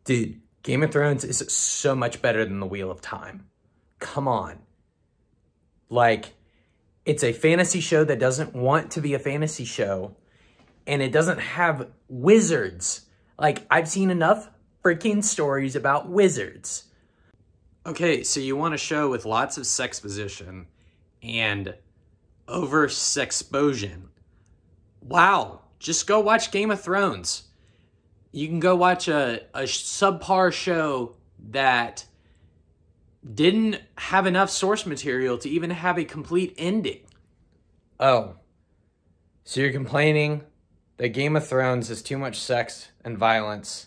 Dude, Game of Thrones is so much better than The Wheel of Time. Come on. Like, it's a fantasy show that doesn't want to be a fantasy show, and it doesn't have wizards. Like, I've seen enough freaking stories about wizards. Okay, so you want a show with lots of sexposition and over-sexposion. Wow, just go watch Game of Thrones. You can go watch a subpar show that didn't have enough source material to even have a complete ending. Oh, so you're complaining that Game of Thrones has too much sex and violence.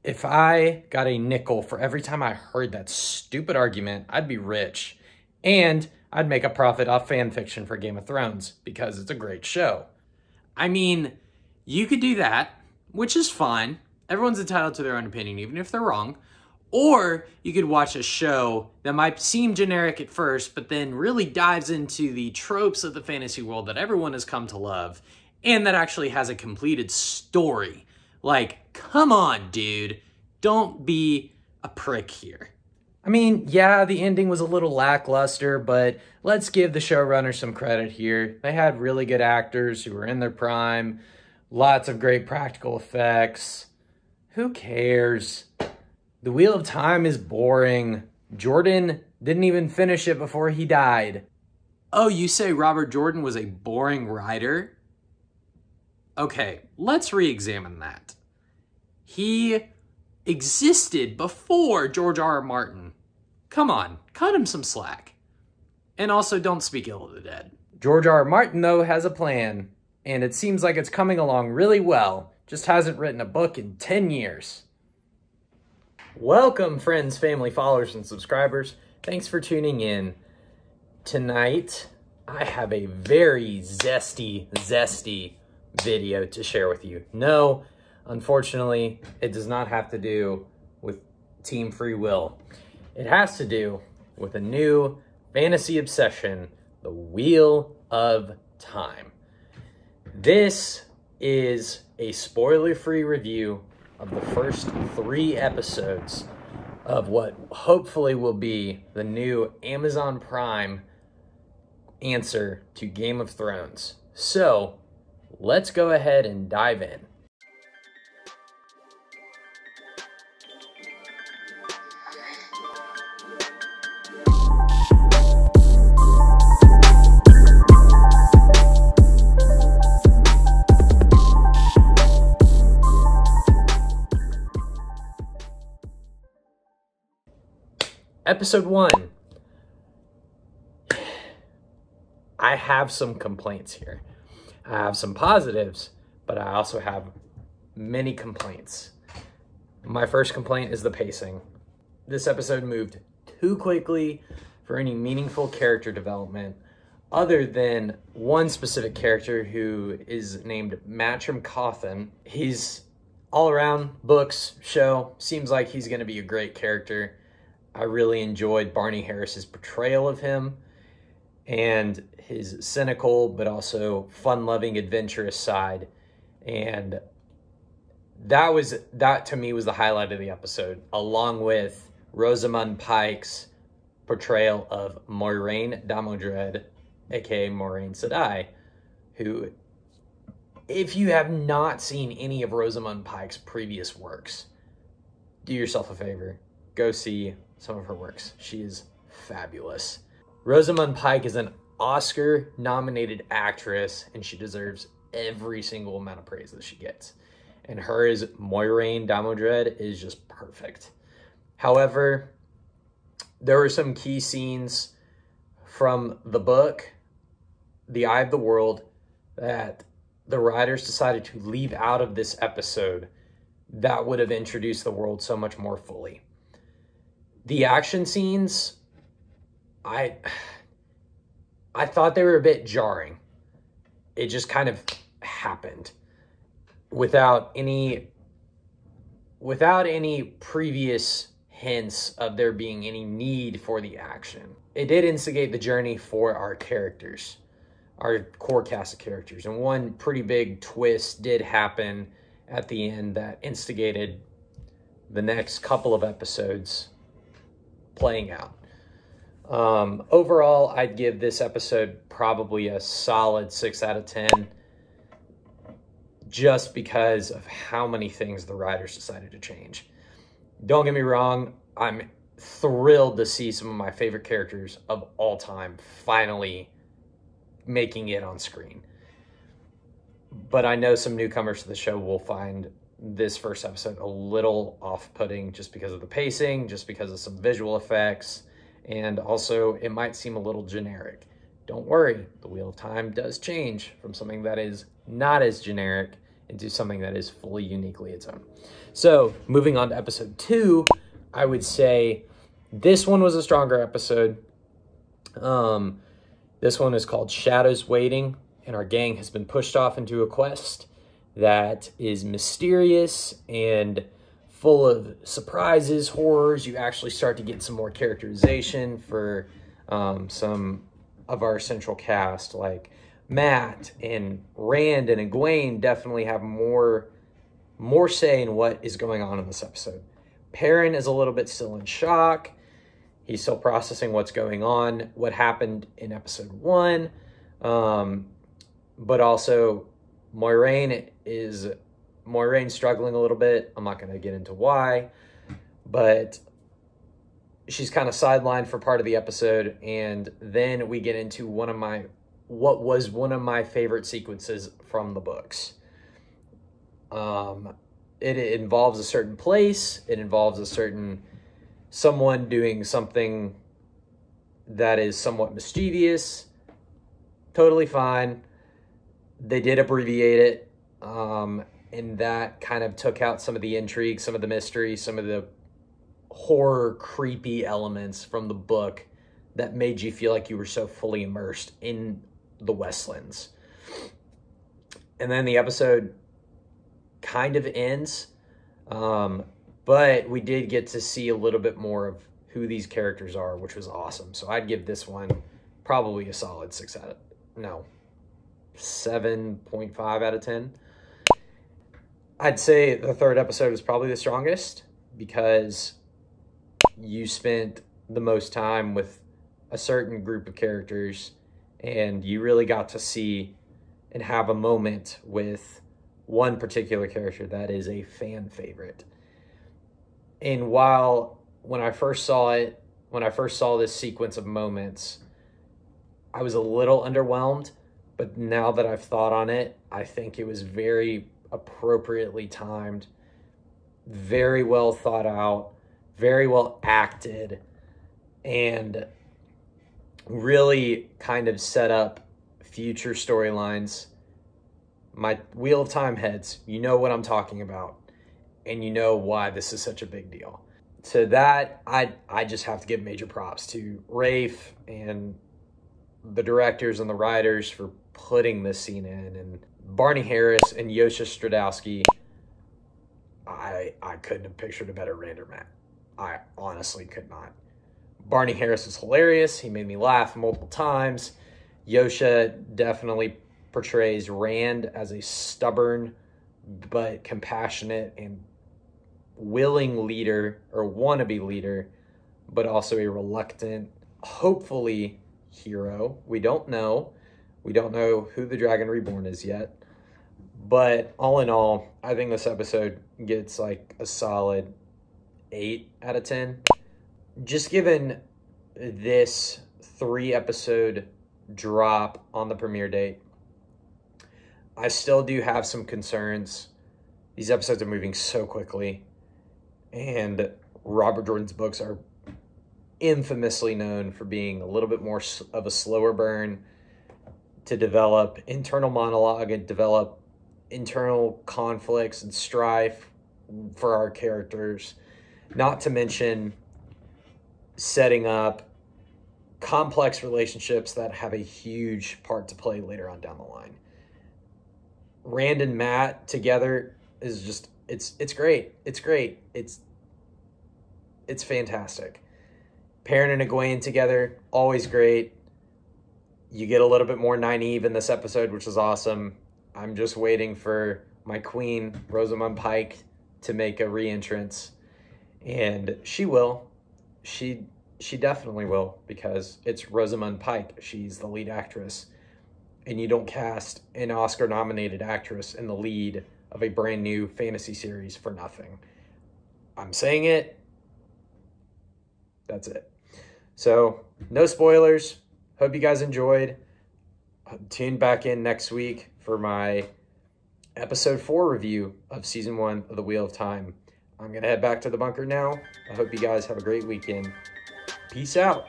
If I got a nickel for every time I heard that stupid argument, I'd be rich. And I'd make a profit off fan fiction for Game of Thrones because it's a great show. I mean, you could do that, which is fine. Everyone's entitled to their own opinion, even if they're wrong. Or you could watch a show that might seem generic at first, but then really dives into the tropes of the fantasy world that everyone has come to love, and that actually has a completed story. Like, come on, dude. Don't be a prick here. I mean, yeah, the ending was a little lackluster, but let's give the showrunner some credit here. They had really good actors who were in their prime, lots of great practical effects. Who cares? The Wheel of Time is boring. Jordan didn't even finish it before he died. Oh, you say Robert Jordan was a boring writer? Okay, let's re-examine that. He existed before George R.R. Martin. Come on, cut him some slack. And also, don't speak ill of the dead. George R.R. Martin, though, has a plan, and it seems like it's coming along really well. Just hasn't written a book in 10 years. Welcome, friends, family, followers, and subscribers. Thanks for tuning in. Tonight, I have a very zesty video to share with you. No, unfortunately, it does not have to do with Team Free Will. It has to do with a new fantasy obsession, the Wheel of Time. This is a spoiler-free review of the first 3 episodes of what hopefully will be the new Amazon Prime answer to Game of Thrones. So, let's go ahead and dive in. Episode 1. I have some complaints here. I have some positives, but I also have many complaints. My first complaint is the pacing. This episode moved too quickly for any meaningful character development, other than one specific character who is named Matcham Cawthon. He's all around, books, show, seems like he's going to be a great character. I really enjoyed Barney Harris's portrayal of him and his cynical but also fun-loving, adventurous side. And that to me was the highlight of the episode, along with Rosamund Pike's portrayal of Moiraine Damodred, aka Moiraine Sedai, who, if you have not seen any of Rosamund Pike's previous works, do yourself a favor. Go see some of her works. She is fabulous. Rosamund Pike is an Oscar-nominated actress, and she deserves every single amount of praise that she gets. And her as Moiraine Damodred is just perfect. However, there were some key scenes from the book, The Eye of the World, that the writers decided to leave out of this episode that would have introduced the world so much more fully. The action scenes, I thought they were a bit jarring. It just kind of happened without any previous hints of there being any need for the action. It did instigate the journey for our characters, our core cast of characters. And one pretty big twist did happen at the end that instigated the next couple of episodes playing out. Overall, I'd give this episode probably a solid 6 out of 10, just because of how many things the writers decided to change. Don't get me wrong, I'm thrilled to see some of my favorite characters of all time finally making it on screen. But I know some newcomers to the show will find this first episode a little off-putting just because of the pacing, just because of some visual effects, and also it might seem a little generic. Don't worry, the Wheel of Time does change from something that is not as generic into something that is fully uniquely its own. So, moving on to episode 2, I would say this one was a stronger episode. This one is called Shadows Waiting, and our gang has been pushed off into a quest that is mysterious and full of surprises, horrors. You actually start to get some more characterization for some of our central cast, like Matt and Rand and Egwene definitely have more say in what is going on in this episode. Perrin is a little bit still in shock. He's still processing what's going on, what happened in episode 1. But also Moiraine struggling a little bit. I'm not going to get into why, but she's kind of sidelined for part of the episode. And then we get into what was one of my favorite sequences from the books. It involves a certain place. It involves someone doing something that is somewhat mischievous. Totally fine. They did abbreviate it. And that kind of took out some of the intrigue, some of the mystery, some of the horror, creepy elements from the book that made you feel like you were so fully immersed in the Westlands. And then the episode kind of ends, but we did get to see a little bit more of who these characters are, which was awesome. So I'd give this one probably a solid 7.5 out of 10. I'd say the third episode is probably the strongest because you spent the most time with a certain group of characters and you really got to see and have a moment with one particular character that is a fan favorite. And while when I first saw this sequence of moments, I was a little underwhelmed, but now that I've thought on it, I think it was very appropriately timed, very well thought out, very well acted, and really kind of set up future storylines. My Wheel of Time heads, you know what I'm talking about, and you know why this is such a big deal. So that, I just have to give major props to Rafe and the directors and the writers for putting this scene in, and Barney Harris and Yosha Stradowski. I couldn't have pictured a better Rand or Matt. I honestly could not. Barney Harris is hilarious. He made me laugh multiple times. Yosha definitely portrays Rand as a stubborn but compassionate and willing leader, or wannabe leader, but also a reluctant, hopefully, hero. We don't know. We don't know who the Dragon Reborn is yet. But all in all, I think this episode gets like a solid 8 out of 10. Just given this 3-episode drop on the premiere date, I still do have some concerns. These episodes are moving so quickly, and Robert Jordan's books are infamously known for being a little bit more of a slower burn to develop internal monologue and develop internal conflicts and strife for our characters, not to mention setting up complex relationships that have a huge part to play later on down the line. Rand and Matt together is just, it's great. It's great. It's fantastic. Perrin and Egwene together, always great. You get a little bit more Nynaeve in this episode, which is awesome. I'm just waiting for my queen, Rosamund Pike, to make a re-entrance. And she will. She definitely will, because it's Rosamund Pike. She's the lead actress. And you don't cast an Oscar-nominated actress in the lead of a brand new fantasy series for nothing. I'm saying it. That's it. So, no spoilers. Hope you guys enjoyed. Tune back in next week for my episode 4 review of season 1 of The Wheel of Time. I'm going to head back to the bunker now. I hope you guys have a great weekend. Peace out.